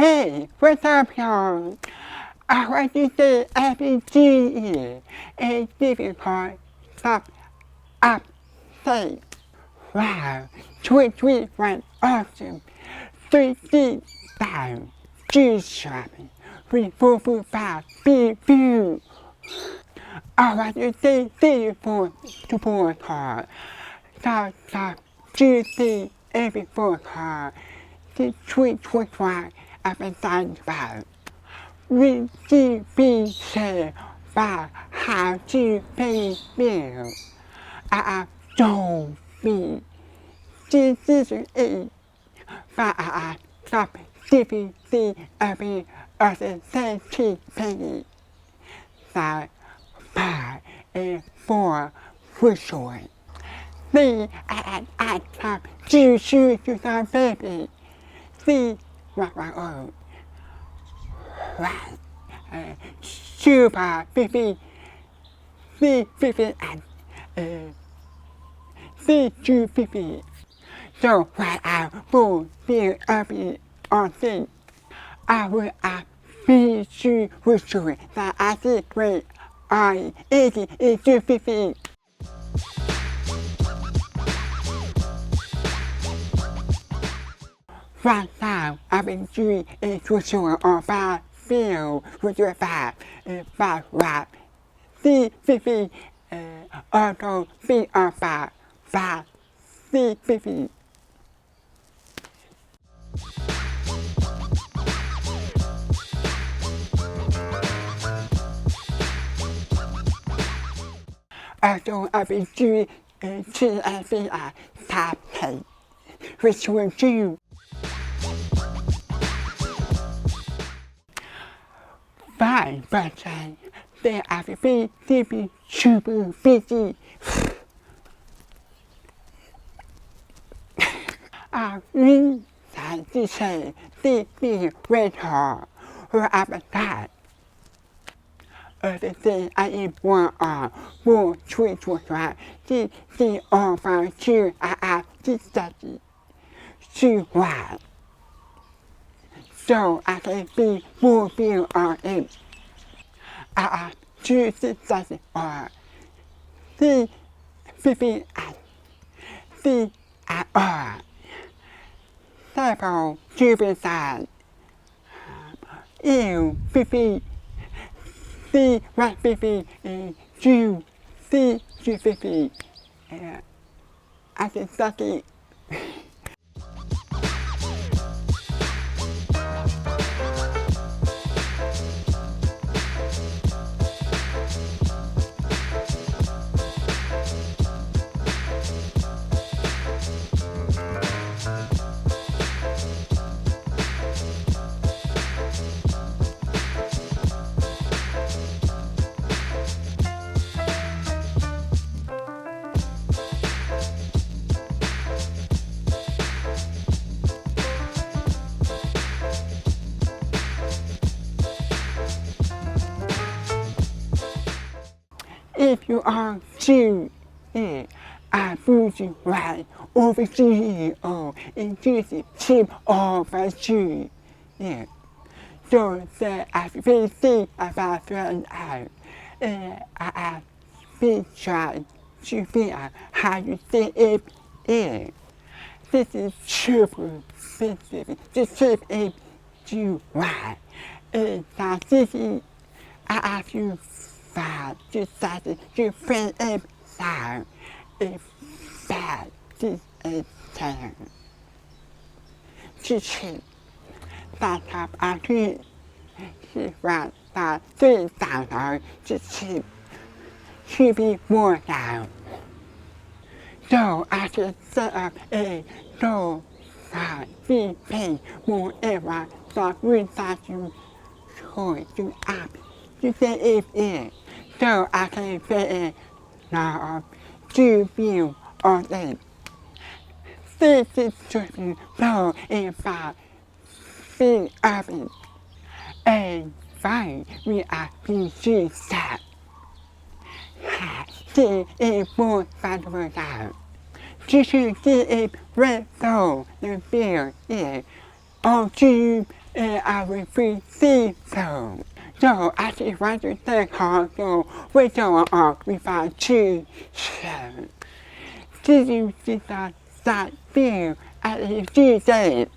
Hey, what's up, y'all? I want to say RPG is a difficult stop up say. Wow, tweet went awesome. 3D style, juice shopping, with 445 view. I want to say thank you for support card. Stop, juicy every 4 card. The tweet why I've been talking about. Will you be sure about how to pay bills? I don't be. This is it. But I stop giving the every other safety penny. So, 5 and 4 for sure. See, I stop to shoot to some baby. See, what my own. Right. Super 50. See 50 and see 250. So when I will be up on things, I will be sure with sure that I see great I 80 is 250. Right now, I've been doing a tutorial on 5 field, which is 5 rap, C50, auto, C on 5, C50. Also, I've been doing a TSCI top 10, which will do. Fine, but they have to be super busy. I really like to say the radar or appetite. Other thing I eat one on more tweets was right. The all from two I have to study. Too wide. So I can be more view on it. I choose to study or the 50 and the R. Several suicide. Ew 50. C 150 and 2 C 250. I can study. If you are Jew, I put you right over CEO inclusive chip over Jew. So that I feel think about friend out. I been trying to figure out how you say it is. This is super sensitive. This chip is Jew right. Now this is I ask you decided to print it down. It's bad. This is time. Teaching that have actually she was that $3,000 to should be more down. So I should set up a goal that we pay more ever that we start to choice to up to say if it. So I can say it now to view on it. This is just so in fact being urban and fine we are being sad. See it more valuable down. To see it red though the beer is all to and I will be seeing so. So I just want to thank her for withdrawing off without choosing. This is just that feel as she said.